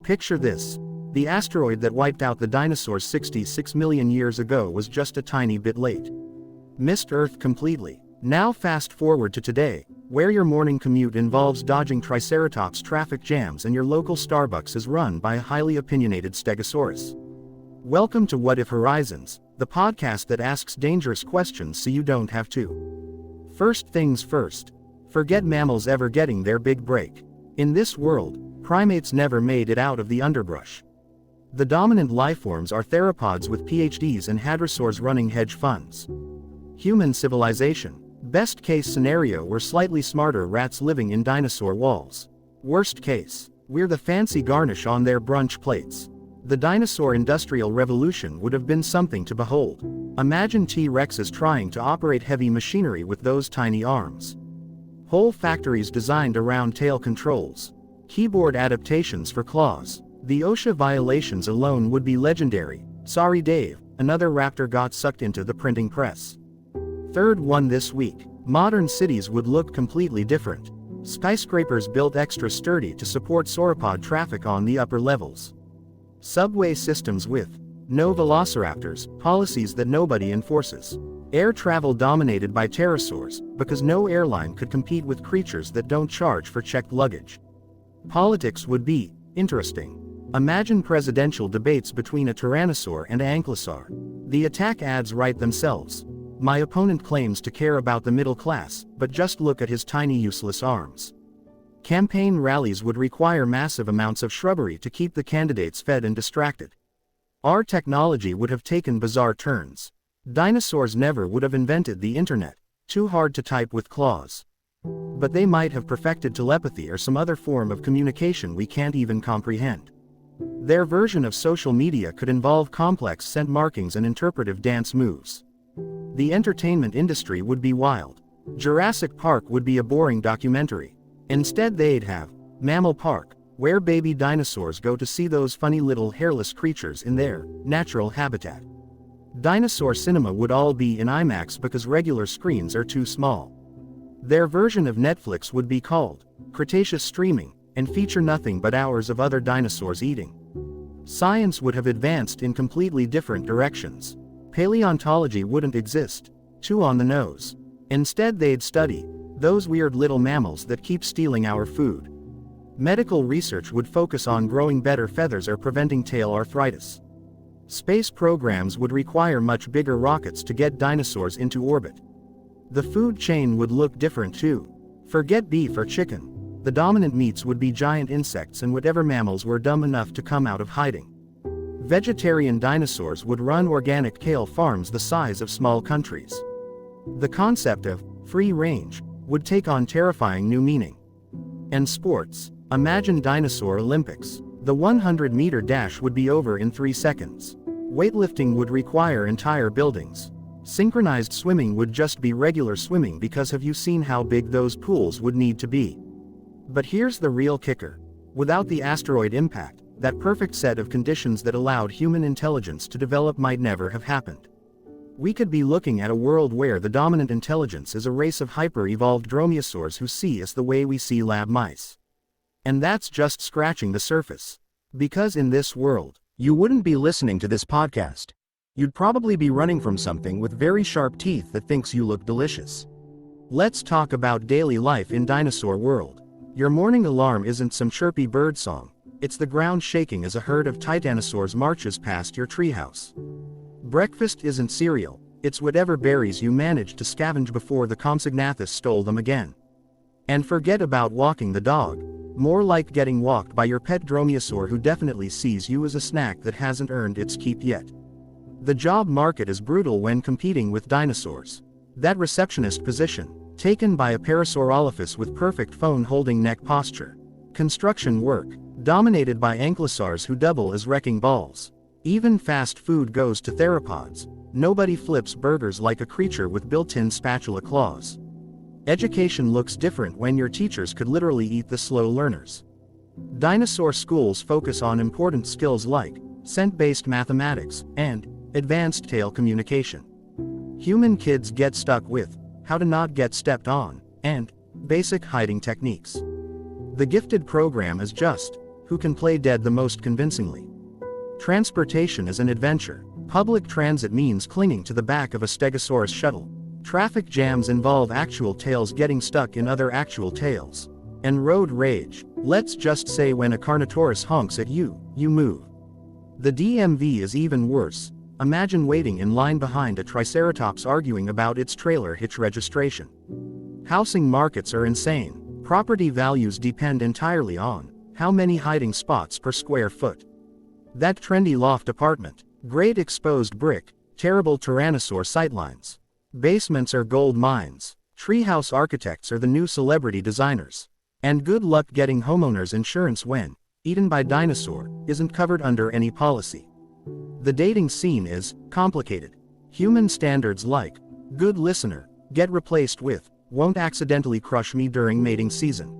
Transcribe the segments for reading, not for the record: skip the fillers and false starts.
Picture this. The asteroid that wiped out the dinosaurs 66 million years ago was just a tiny bit late. Missed Earth completely. Now fast forward to today, where your morning commute involves dodging Triceratops traffic jams and your local Starbucks is run by a highly opinionated Stegosaurus. Welcome to What If Horizons, the podcast that asks dangerous questions so you don't have to. First things first. Forget mammals ever getting their big break. In this world, primates never made it out of the underbrush. The dominant lifeforms are theropods with PhDs and hadrosaurs running hedge funds. Human civilization. Best case scenario, we're slightly smarter rats living in dinosaur walls. Worst case, we're the fancy garnish on their brunch plates. The dinosaur industrial revolution would have been something to behold. Imagine T-Rexes trying to operate heavy machinery with those tiny arms. Whole factories designed around tail controls. Keyboard adaptations for claws. The OSHA violations alone would be legendary. Sorry Dave, another raptor got sucked into the printing press. Third one this week. Modern cities would look completely different. Skyscrapers built extra sturdy to support sauropod traffic on the upper levels. Subway systems with no velociraptors, policies that nobody enforces. Air travel dominated by pterosaurs, because no airline could compete with creatures that don't charge for checked luggage. Politics would be interesting. Imagine presidential debates between a tyrannosaur and an ankylosaur. The attack ads write themselves. My opponent claims to care about the middle class, but just look at his tiny useless arms. Campaign rallies would require massive amounts of shrubbery to keep the candidates fed and distracted. Our technology would have taken bizarre turns. Dinosaurs never would have invented the internet, too hard to type with claws. But they might have perfected telepathy or some other form of communication we can't even comprehend. Their version of social media could involve complex scent markings and interpretive dance moves. The entertainment industry would be wild. Jurassic Park would be a boring documentary. Instead they'd have Mammal Park, where baby dinosaurs go to see those funny little hairless creatures in their natural habitat. Dinosaur cinema would all be in IMAX because regular screens are too small. Their version of Netflix would be called Cretaceous Streaming, and feature nothing but hours of other dinosaurs eating. Science would have advanced in completely different directions. Paleontology wouldn't exist, too on the nose. Instead they'd study those weird little mammals that keep stealing our food. Medical research would focus on growing better feathers or preventing tail arthritis. Space programs would require much bigger rockets to get dinosaurs into orbit. The food chain would look different too. Forget beef or chicken. The dominant meats would be giant insects and whatever mammals were dumb enough to come out of hiding. Vegetarian dinosaurs would run organic kale farms the size of small countries. The concept of free range would take on terrifying new meaning. And sports. Imagine Dinosaur Olympics. The 100-meter dash would be over in 3 seconds. Weightlifting would require entire buildings. Synchronized swimming would just be regular swimming because have you seen how big those pools would need to be? But here's the real kicker. Without the asteroid impact, that perfect set of conditions that allowed human intelligence to develop might never have happened. We could be looking at a world where the dominant intelligence is a race of hyper-evolved dromaeosaurs who see us the way we see lab mice. And that's just scratching the surface. Because in this world, you wouldn't be listening to this podcast. You'd probably be running from something with very sharp teeth that thinks you look delicious. Let's talk about daily life in dinosaur world. Your morning alarm isn't some chirpy bird song. It's the ground shaking as a herd of titanosaurs marches past your treehouse. Breakfast isn't cereal, it's whatever berries you managed to scavenge before the Compsognathus stole them again. And forget about walking the dog. More like getting walked by your pet dromaeosaur who definitely sees you as a snack that hasn't earned its keep yet. The job market is brutal when competing with dinosaurs. That receptionist position, taken by a Parasaurolophus with perfect phone-holding neck posture. Construction work, dominated by ankylosaurs who double as wrecking balls. Even fast food goes to theropods. Nobody flips burgers like a creature with built-in spatula claws. Education looks different when your teachers could literally eat the slow learners. Dinosaur schools focus on important skills like scent-based mathematics and advanced tail communication. Human kids get stuck with how to not get stepped on and basic hiding techniques. The gifted program is just Who can play dead the most convincingly? Transportation is an adventure. Public transit means clinging to the back of a Stegosaurus shuttle. Traffic jams involve actual tails getting stuck in other actual tails. And road rage, let's just say when a Carnotaurus honks at you, you move. The DMV is even worse. Imagine waiting in line behind a Triceratops arguing about its trailer hitch registration. Housing markets are insane. Property values depend entirely on how many hiding spots per square foot. That trendy loft apartment, great exposed brick, terrible Tyrannosaur sightlines. Basements are gold mines. Treehouse architects are the new celebrity designers. And good luck getting homeowners insurance when eaten by dinosaur isn't covered under any policy. The dating scene is complicated. Human standards like good listener get replaced with won't accidentally crush me during mating season.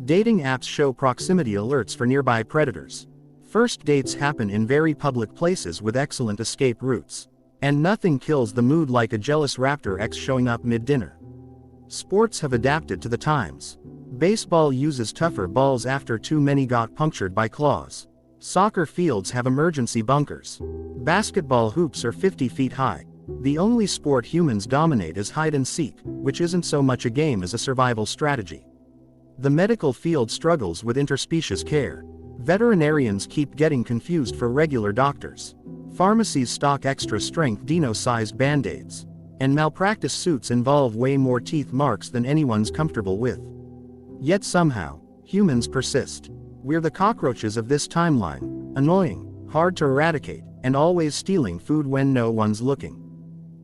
Dating apps show proximity alerts for nearby predators. First dates happen in very public places with excellent escape routes. And nothing kills the mood like a jealous raptor ex showing up mid-dinner. Sports have adapted to the times. Baseball uses tougher balls after too many got punctured by claws. Soccer fields have emergency bunkers. Basketball hoops are 50 feet high. The only sport humans dominate is hide and seek, which isn't so much a game as a survival strategy. The medical field struggles with interspecies care. Veterinarians keep getting confused for regular doctors. Pharmacies stock extra-strength dino-sized band-aids. And malpractice suits involve way more teeth marks than anyone's comfortable with. Yet somehow, humans persist. We're the cockroaches of this timeline, annoying, hard to eradicate, and always stealing food when no one's looking.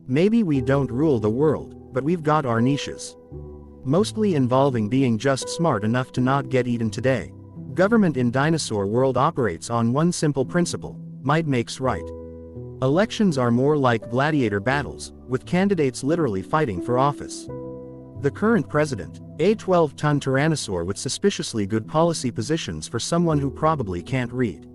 Maybe we don't rule the world, but we've got our niches. Mostly involving being just smart enough to not get eaten today. Government in dinosaur world operates on one simple principle: might makes right. Elections are more like gladiator battles, with candidates literally fighting for office. The current president, a 12-ton tyrannosaur with suspiciously good policy positions for someone who probably can't read.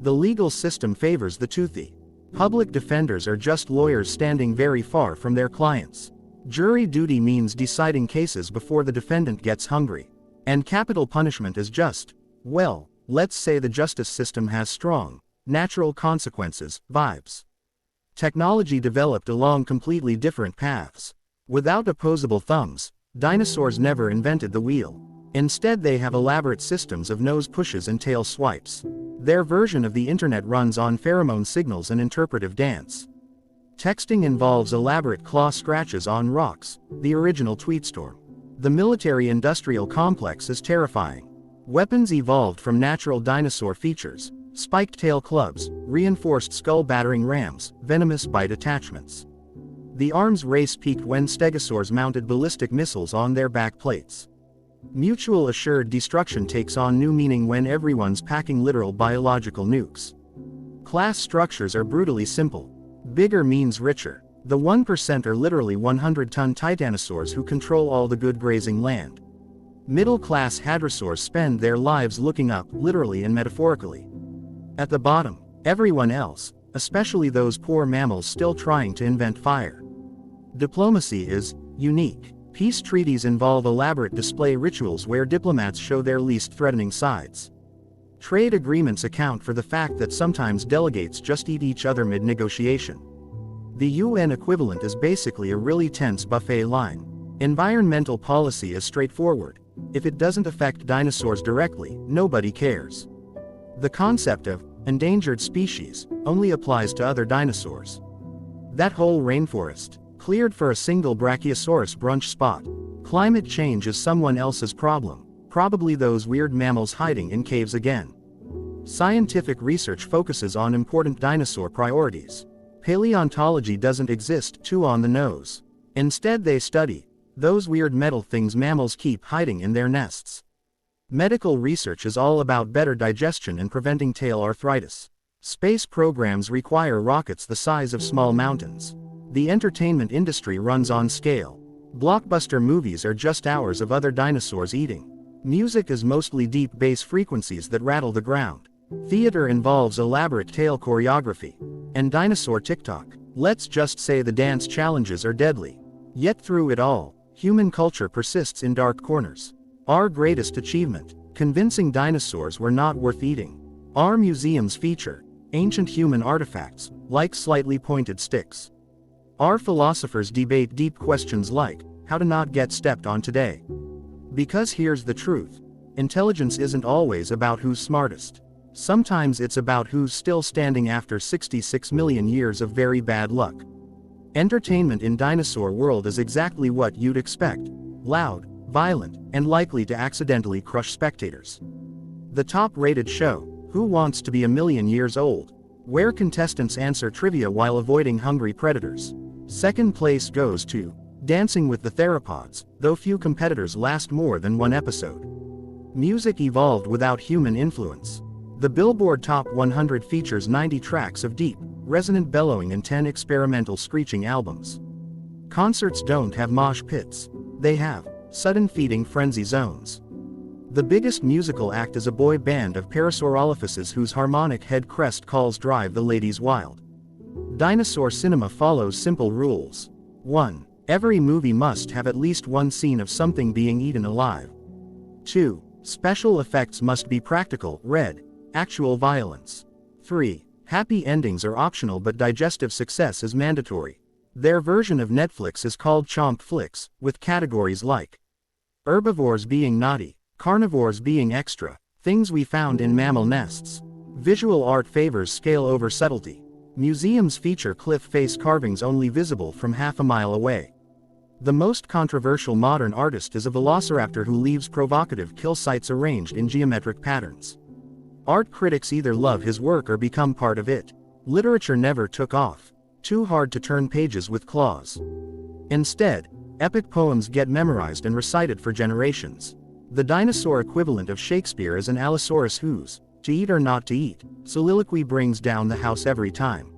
The legal system favors the toothy. Public defenders are just lawyers standing very far from their clients. Jury duty means deciding cases before the defendant gets hungry. And capital punishment is just, well, let's say the justice system has strong, natural consequences, vibes. Technology developed along completely different paths. Without opposable thumbs, dinosaurs never invented the wheel. Instead, they have elaborate systems of nose pushes and tail swipes. Their version of the internet runs on pheromone signals and interpretive dance. Texting involves elaborate claw scratches on rocks, the original tweetstorm. The military-industrial complex is terrifying. Weapons evolved from natural dinosaur features: spiked tail clubs, reinforced skull-battering rams, venomous bite attachments. The arms race peaked when stegosaurs mounted ballistic missiles on their back plates. Mutual assured destruction takes on new meaning when everyone's packing literal biological nukes. Class structures are brutally simple. Bigger means richer. The 1% are literally 100-ton titanosaurs who control all the good grazing land. Middle-class hadrosaurs spend their lives looking up, literally and metaphorically. At the bottom, everyone else, especially those poor mammals still trying to invent fire. Diplomacy is unique. Peace treaties involve elaborate display rituals where diplomats show their least threatening sides. Trade agreements account for the fact that sometimes delegates just eat each other mid-negotiation. The UN equivalent is basically a really tense buffet line. Environmental policy is straightforward. If it doesn't affect dinosaurs directly, nobody cares. The concept of endangered species only applies to other dinosaurs. That whole rainforest, cleared for a single Brachiosaurus brunch spot. Climate change is someone else's problem, probably those weird mammals hiding in caves again. Scientific research focuses on important dinosaur priorities. Paleontology doesn't exist too on the nose. Instead, they study those weird metal things mammals keep hiding in their nests. Medical research is all about better digestion and preventing tail arthritis. Space programs require rockets the size of small mountains. The entertainment industry runs on scale. Blockbuster movies are just hours of other dinosaurs eating. Music is mostly deep bass frequencies that rattle the ground. Theater involves elaborate tail choreography. And dinosaur TikTok. Let's just say the dance challenges are deadly. Yet through it all, human culture persists in dark corners. Our greatest achievement, convincing dinosaurs were not worth eating. Our museums feature ancient human artifacts, like slightly pointed sticks. Our philosophers debate deep questions like how to not get stepped on today. Because here's the truth: intelligence isn't always about who's smartest. Sometimes it's about who's still standing after 66 million years of very bad luck. Entertainment in Dinosaur World is exactly what you'd expect: loud, violent, and likely to accidentally crush spectators. The top-rated show, Who Wants to Be a Million Years Old?, where contestants answer trivia while avoiding hungry predators. Second place goes to Dancing with the Theropods, though few competitors last more than one episode. Music evolved without human influence. The Billboard Top 100 features 90 tracks of deep, resonant bellowing and 10 experimental screeching albums. Concerts don't have mosh pits. They have sudden feeding frenzy zones. The biggest musical act is a boy band of parasaurolophuses whose harmonic head crest calls drive the ladies wild. Dinosaur cinema follows simple rules. 1. Every movie must have at least one scene of something being eaten alive. 2. Special effects must be practical, red, actual violence. 3. Happy endings are optional but digestive success is mandatory. Their version of Netflix is called Chomp Flicks, with categories like herbivores being naughty, carnivores being extra, things we found in mammal nests. Visual art favors scale over subtlety. Museums feature cliff face carvings only visible from half a mile away. The most controversial modern artist is a velociraptor who leaves provocative kill sites arranged in geometric patterns. Art critics either love his work or become part of it. Literature never took off. Too hard to turn pages with claws. Instead, epic poems get memorized and recited for generations. The dinosaur equivalent of Shakespeare is an Allosaurus whose to eat or not to eat soliloquy brings down the house every time.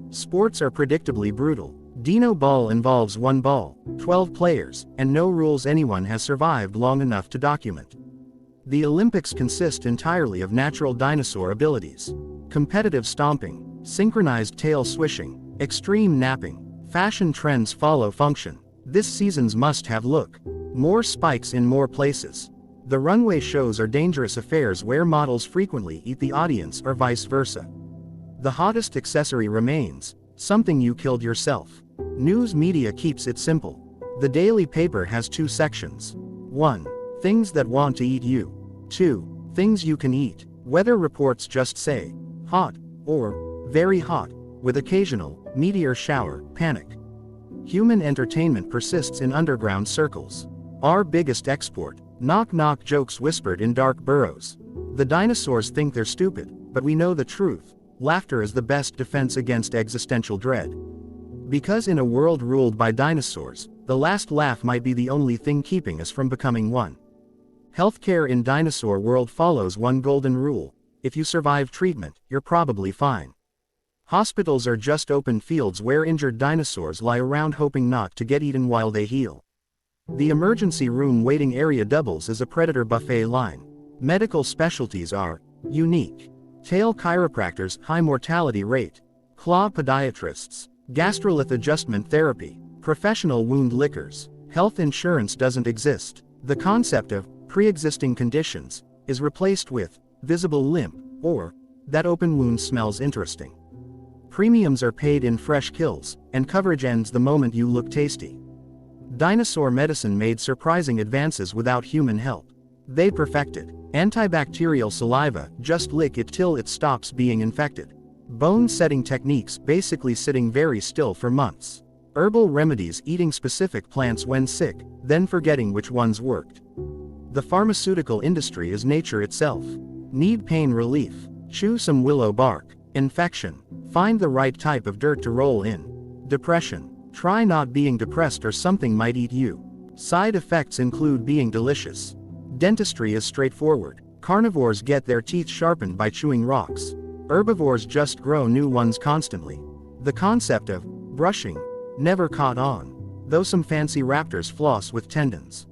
Sports are predictably brutal. Dino Ball involves one ball, 12 players, and no rules anyone has survived long enough to document. The Olympics consist entirely of natural dinosaur abilities. Competitive stomping, synchronized tail swishing, extreme napping. Fashion trends follow function. This season's must-have look. More spikes in more places. The runway shows are dangerous affairs where models frequently eat the audience or vice versa. The hottest accessory remains something you killed yourself. News media keeps it simple. The daily paper has two sections. 1. Things that want to eat you. 2. Things you can eat. Weather reports just say hot or very hot, with occasional meteor shower panic. Human entertainment persists in underground circles. Our biggest export: knock-knock jokes whispered in dark burrows. The dinosaurs think they're stupid, but we know the truth. Laughter is the best defense against existential dread. Because in a world ruled by dinosaurs, the last laugh might be the only thing keeping us from becoming one. Healthcare in Dinosaur World follows one golden rule: if you survive treatment, you're probably fine. Hospitals are just open fields where injured dinosaurs lie around hoping not to get eaten while they heal. The emergency room waiting area doubles as a predator buffet line. Medical specialties are unique. Tail chiropractors, high mortality rate. Claw podiatrists, gastrolith adjustment therapy, professional wound lickers. Health insurance doesn't exist. The concept of pre-existing conditions is replaced with visible limp, or that open wound smells interesting. Premiums are paid in fresh kills, and coverage ends the moment you look tasty. Dinosaur medicine made surprising advances without human help. They perfected antibacterial saliva, just lick it till it stops being infected. Bone-setting techniques, basically sitting very still for months. Herbal remedies, eating specific plants when sick, then forgetting which ones worked. The pharmaceutical industry is nature itself. Need pain relief? Chew some willow bark. Infection? Find the right type of dirt to roll in. Depression? Try not being depressed or something might eat you. Side effects include being delicious. Dentistry is straightforward. Carnivores get their teeth sharpened by chewing rocks. Herbivores just grow new ones constantly. The concept of brushing never caught on, though some fancy raptors floss with tendons.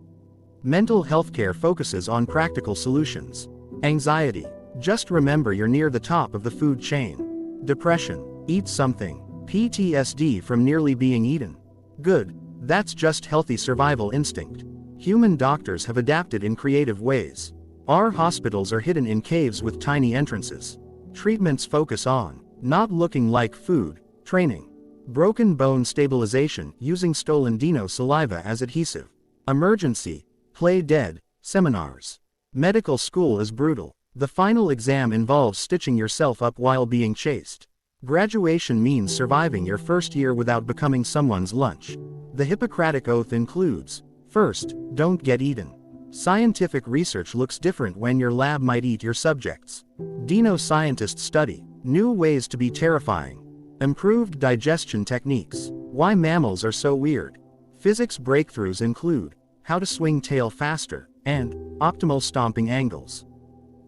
Mental health care focuses on practical solutions. Anxiety: just remember you're near the top of the food chain. Depression: eat something. PTSD from nearly being eaten. Good, that's just healthy survival instinct. Human doctors have adapted in creative ways. Our hospitals are hidden in caves with tiny entrances. Treatments focus on not looking like food, training, broken bone stabilization using stolen dino saliva as adhesive, emergency, play dead, seminars. Medical school is brutal. The final exam involves stitching yourself up while being chased. Graduation means surviving your first year without becoming someone's lunch. The Hippocratic Oath includes, first, don't get eaten. Scientific research looks different when your lab might eat your subjects. Dino scientists study new ways to be terrifying. Improved digestion techniques. Why mammals are so weird. Physics breakthroughs include how to swing tail faster and optimal stomping angles.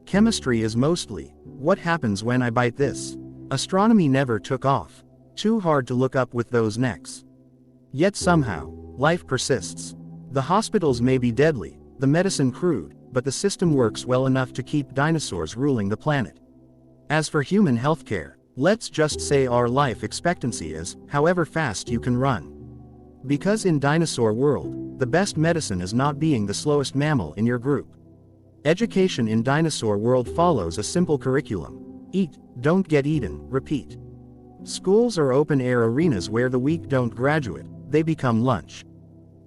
Chemistry is mostly what happens when I bite this. Astronomy never took off. Too hard to look up with those necks. Yet somehow, life persists. The hospitals may be deadly, the medicine crude, but the system works well enough to keep dinosaurs ruling the planet. As for human healthcare, let's just say our life expectancy is however fast you can run. Because in dinosaur world, the best medicine is not being the slowest mammal in your group. Education in dinosaur world follows a simple curriculum. Eat, don't get eaten, repeat. Schools are open-air arenas where the weak don't graduate, they become lunch.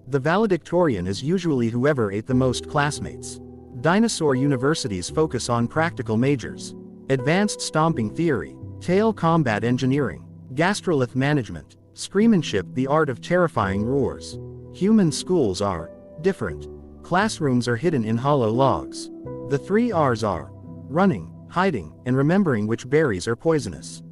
The valedictorian is usually whoever ate the most classmates. Dinosaur universities focus on practical majors. Advanced stomping theory, tail combat engineering, gastrolith management, screamanship, the art of terrifying roars. Human schools are different. Classrooms are hidden in hollow logs. The 3 R's are running, hiding, and remembering which berries are poisonous.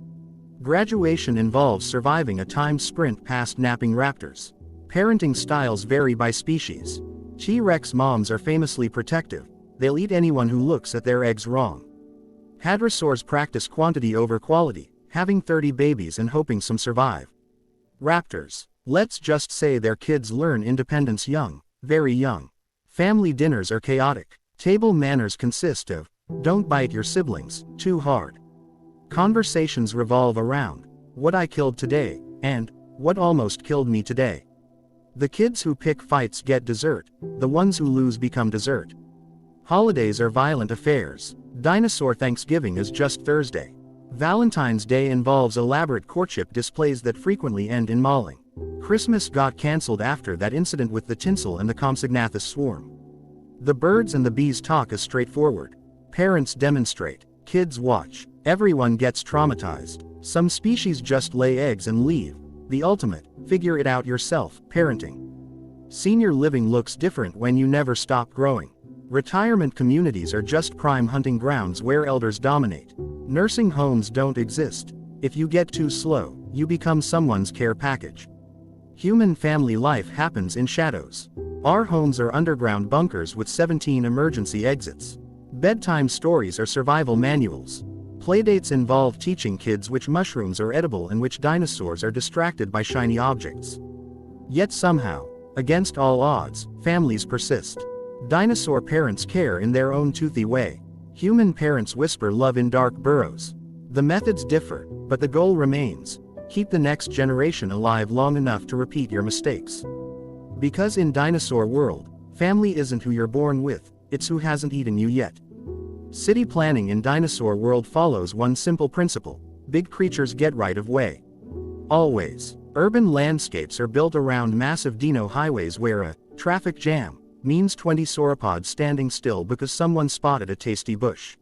Graduation involves surviving a timed sprint past napping raptors. Parenting styles vary by species. T-Rex moms are famously protective. They'll eat anyone who looks at their eggs wrong. Hadrosaurs practice quantity over quality, having 30 babies and hoping some survive. Raptors, let's just say their kids learn independence young, very young. Family dinners are chaotic. Table manners consist of, don't bite your siblings too hard. Conversations revolve around, what I killed today, and, what almost killed me today. The kids who pick fights get dessert, the ones who lose become dessert. Holidays are violent affairs. Dinosaur Thanksgiving is just Thursday. Valentine's Day involves elaborate courtship displays that frequently end in mauling. Christmas got cancelled after that incident with the tinsel and the Compsognathus swarm. The birds and the bees talk is straightforward. Parents demonstrate, kids watch, everyone gets traumatized. Some species just lay eggs and leave. The ultimate, figure it out yourself, parenting. Senior living looks different when you never stop growing. Retirement communities are just prime hunting grounds where elders dominate. Nursing homes don't exist. If you get too slow, you become someone's care package. Human family life happens in shadows. Our homes are underground bunkers with 17 emergency exits. Bedtime stories are survival manuals. Playdates involve teaching kids which mushrooms are edible and which dinosaurs are distracted by shiny objects. Yet somehow, against all odds, families persist. Dinosaur parents care in their own toothy way. Human parents whisper love in dark burrows. The methods differ, but the goal remains. Keep the next generation alive long enough to repeat your mistakes. Because in dinosaur world, family isn't who you're born with, it's who hasn't eaten you yet. City planning in dinosaur world follows one simple principle: big creatures get right of way. Always. Urban landscapes are built around massive dino highways where a traffic jam means 20 sauropods standing still because someone spotted a tasty bush.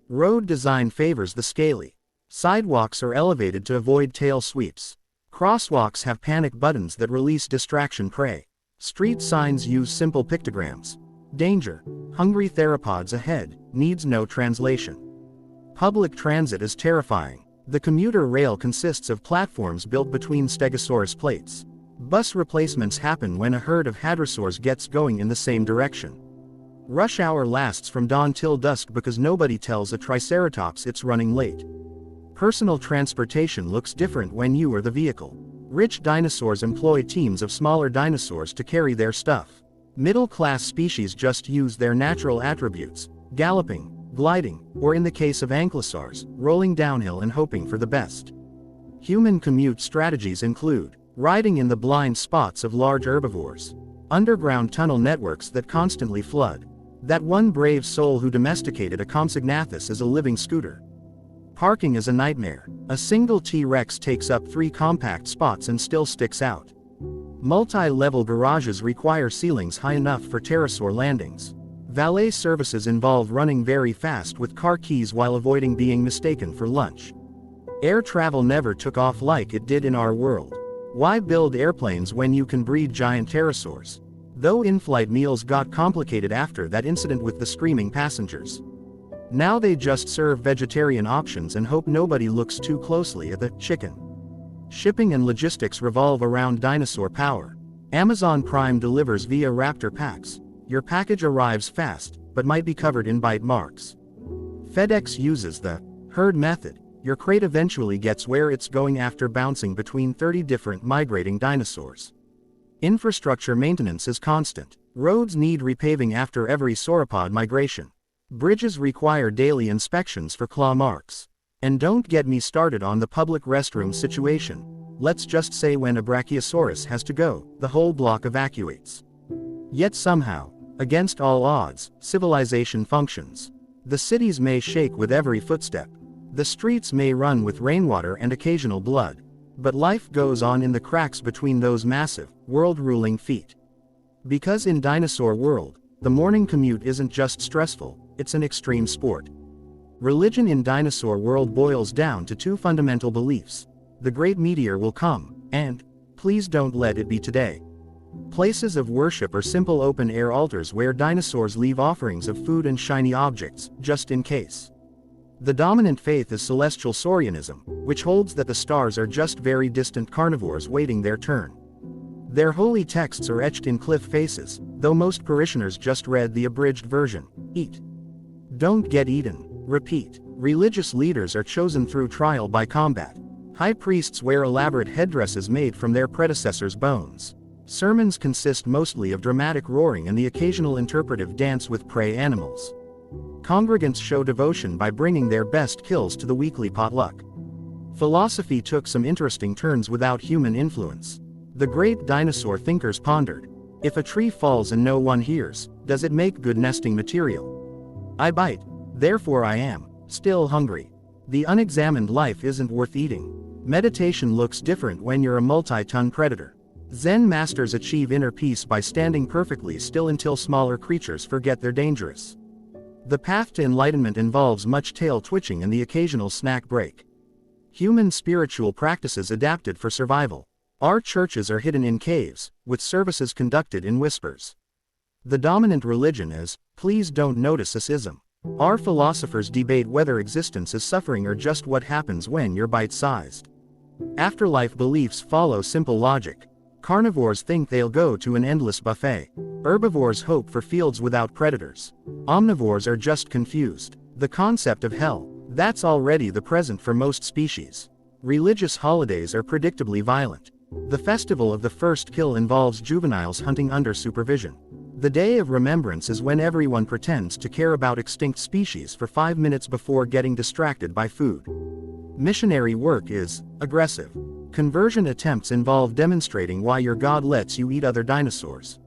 Road design favors the scaly. Sidewalks are elevated to avoid tail sweeps. Crosswalks have panic buttons that release distraction prey. Street signs use simple pictograms. Danger. Hungry theropods ahead, needs no translation. Public transit is terrifying. The commuter rail consists of platforms built between stegosaurus plates. Bus replacements happen when a herd of hadrosaurs gets going in the same direction. Rush hour lasts from dawn till dusk because nobody tells a triceratops it's running late. Personal transportation looks different when you are the vehicle. Rich dinosaurs employ teams of smaller dinosaurs to carry their stuff. Middle-class species just use their natural attributes, galloping, gliding, or in the case of ankylosaurs, rolling downhill and hoping for the best. Human commute strategies include riding in the blind spots of large herbivores, underground tunnel networks that constantly flood. That one brave soul who domesticated a Compsognathus is a living scooter. Parking is a nightmare. A single T-Rex takes up 3 compact spots and still sticks out. Multi-level garages require ceilings high enough for pterosaur landings. Valet services involve running very fast with car keys while avoiding being mistaken for lunch. Air travel never took off like it did in our world. Why build airplanes when you can breed giant pterosaurs? Though in-flight meals got complicated after that incident with the screaming passengers. Now they just serve vegetarian options and hope nobody looks too closely at the chicken. Shipping and logistics revolve around dinosaur power. Amazon Prime delivers via Raptor packs. Your package arrives fast, but might be covered in bite marks. FedEx uses the herd method. Your crate eventually gets where it's going after bouncing between 30 different migrating dinosaurs. Infrastructure maintenance is constant. Roads need repaving after every sauropod migration. Bridges require daily inspections for claw marks. And don't get me started on the public restroom situation. Let's just say when a Brachiosaurus has to go, the whole block evacuates. Yet somehow, against all odds, civilization functions. The cities may shake with every footstep. The streets may run with rainwater and occasional blood. But life goes on in the cracks between those massive, world-ruling feet. Because in Dinosaur World, the morning commute isn't just stressful, it's an extreme sport. Religion in Dinosaur World boils down to 2 fundamental beliefs. The great meteor will come, and, please don't let it be today. Places of worship are simple open-air altars where dinosaurs leave offerings of food and shiny objects, just in case. The dominant faith is celestial Saurianism, which holds that the stars are just very distant carnivores waiting their turn. Their holy texts are etched in cliff faces, though most parishioners just read the abridged version. Eat. Don't get eaten. Repeat. Religious leaders are chosen through trial by combat. High priests wear elaborate headdresses made from their predecessors' bones. Sermons consist mostly of dramatic roaring and the occasional interpretive dance with prey animals. Congregants show devotion by bringing their best kills to the weekly potluck. Philosophy took some interesting turns without human influence. The great dinosaur thinkers pondered, if a tree falls and no one hears, does it make good nesting material? I bite, therefore I am still hungry. The unexamined life isn't worth eating. Meditation looks different when you're a multi-ton predator. Zen masters achieve inner peace by standing perfectly still until smaller creatures forget they're dangerous. The path to enlightenment involves much tail twitching and the occasional snack break. Human spiritual practices adapted for survival. Our churches are hidden in caves, with services conducted in whispers. The dominant religion is, please don't notice us-ism. Our philosophers debate whether existence is suffering or just what happens when you're bite-sized. Afterlife beliefs follow simple logic. Carnivores think they'll go to an endless buffet. Herbivores hope for fields without predators. Omnivores are just confused. The concept of hell, that's already the present for most species. Religious holidays are predictably violent. The festival of the first kill involves juveniles hunting under supervision. The Day of Remembrance is when everyone pretends to care about extinct species for 5 minutes before getting distracted by food. Missionary work is aggressive. Conversion attempts involve demonstrating why your God lets you eat other dinosaurs.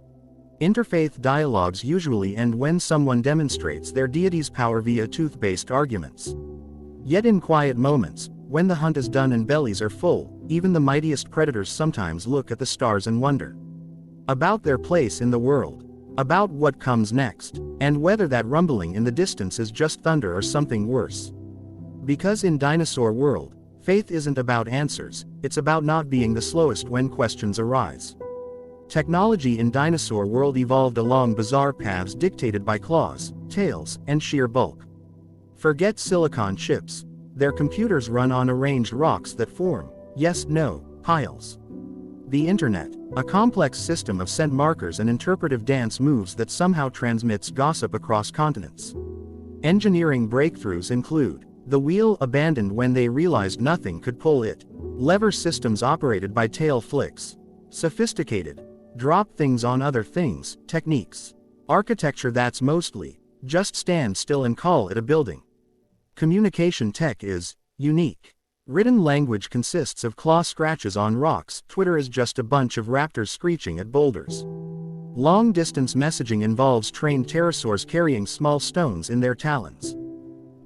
Interfaith dialogues usually end when someone demonstrates their deity's power via tooth-based arguments. Yet in quiet moments, when the hunt is done and bellies are full, even the mightiest predators sometimes look at the stars and wonder about their place in the world, about what comes next, and whether that rumbling in the distance is just thunder or something worse. Because in Dinosaur World, faith isn't about answers, it's about not being the slowest when questions arise. Technology in Dinosaur World evolved along bizarre paths dictated by claws, tails, and sheer bulk. Forget silicon chips. Their computers run on arranged rocks that form, yes-no, piles. The Internet, a complex system of scent markers and interpretive dance moves that somehow transmits gossip across continents. Engineering breakthroughs include the wheel abandoned when they realized nothing could pull it, lever systems operated by tail flicks, sophisticated, drop things on other things, techniques, architecture that's mostly, just stand still and call it a building. Communication tech is unique. Written language consists of claw scratches on rocks. Twitter is just a bunch of raptors screeching at boulders. Long-distance messaging involves trained pterosaurs carrying small stones in their talons.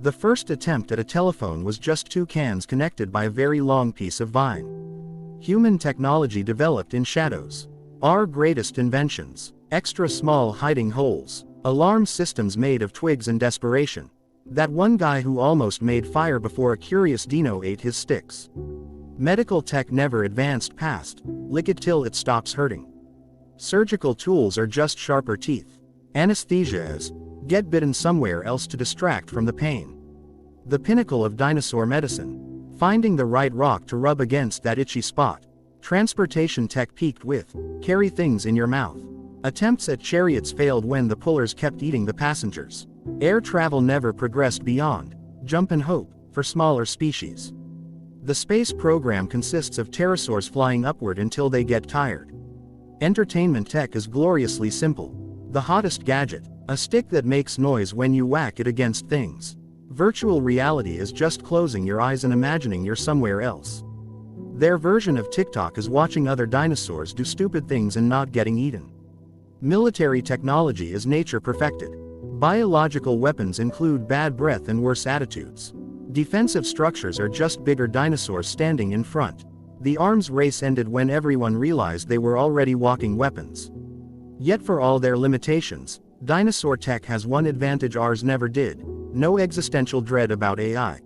The first attempt at a telephone was just two cans connected by a very long piece of vine. Human technology developed in shadows. Our greatest inventions: extra small hiding holes, alarm systems made of twigs and desperation. That one guy who almost made fire before a curious dino ate his sticks. Medical tech never advanced past lick it till it stops hurting. Surgical tools are just sharper teeth. Anesthesia is get bitten somewhere else to distract from the pain. The pinnacle of dinosaur medicine: finding the right rock to rub against that itchy spot. Transportation tech peaked with carry things in your mouth. Attempts at chariots failed when the pullers kept eating the passengers. Air travel never progressed beyond jump and hope for smaller species. The space program consists of pterosaurs flying upward until they get tired. Entertainment tech is gloriously simple. The hottest gadget: a stick that makes noise when you whack it against things. Virtual reality is just closing your eyes and imagining you're somewhere else. Their version of TikTok is watching other dinosaurs do stupid things and not getting eaten. Military technology is nature perfected. Biological weapons include bad breath and worse attitudes. Defensive structures are just bigger dinosaurs standing in front. The arms race ended when everyone realized they were already walking weapons. Yet for all their limitations, dinosaur tech has one advantage ours never did: no existential dread about AI.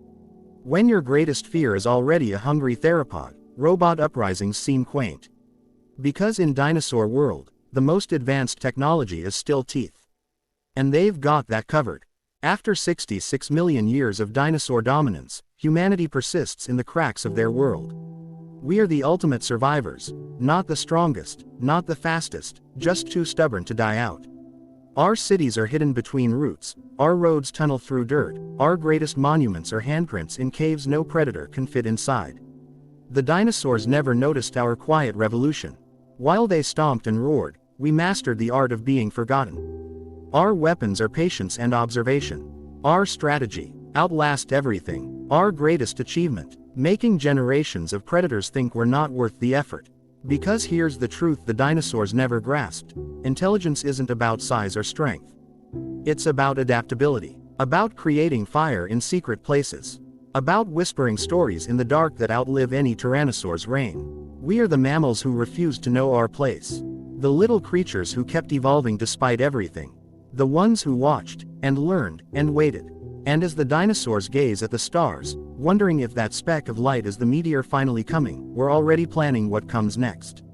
When your greatest fear is already a hungry theropod, robot uprisings seem quaint. Because in dinosaur world, the most advanced technology is still teeth. And they've got that covered. After 66 million years of dinosaur dominance, humanity persists in the cracks of their world. We are the ultimate survivors, not the strongest, not the fastest, just too stubborn to die out. Our cities are hidden between roots, our roads tunnel through dirt, our greatest monuments are handprints in caves no predator can fit inside. The dinosaurs never noticed our quiet revolution. While they stomped and roared, we mastered the art of being forgotten. Our weapons are patience and observation. Our strategy: outlast everything. Our greatest achievement: making generations of predators think we're not worth the effort. Because here's the truth the dinosaurs never grasped: intelligence isn't about size or strength. It's about adaptability. About creating fire in secret places. About whispering stories in the dark that outlive any tyrannosaur's reign. We are the mammals who refused to know our place. The little creatures who kept evolving despite everything. The ones who watched, and learned, and waited. And as the dinosaurs gaze at the stars, wondering if that speck of light is the meteor finally coming, we're already planning what comes next.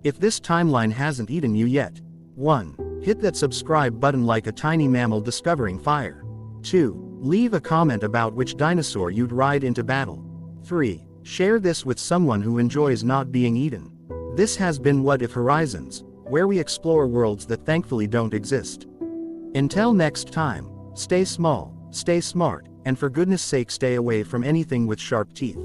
If this timeline hasn't eaten you yet: 1. Hit that subscribe button like a tiny mammal discovering fire. 2. Leave a comment about which dinosaur you'd ride into battle. 3. Share this with someone who enjoys not being eaten. This has been What If Horizons, where we explore worlds that thankfully don't exist. Until next time, stay small, stay smart, and for goodness sake stay away from anything with sharp teeth.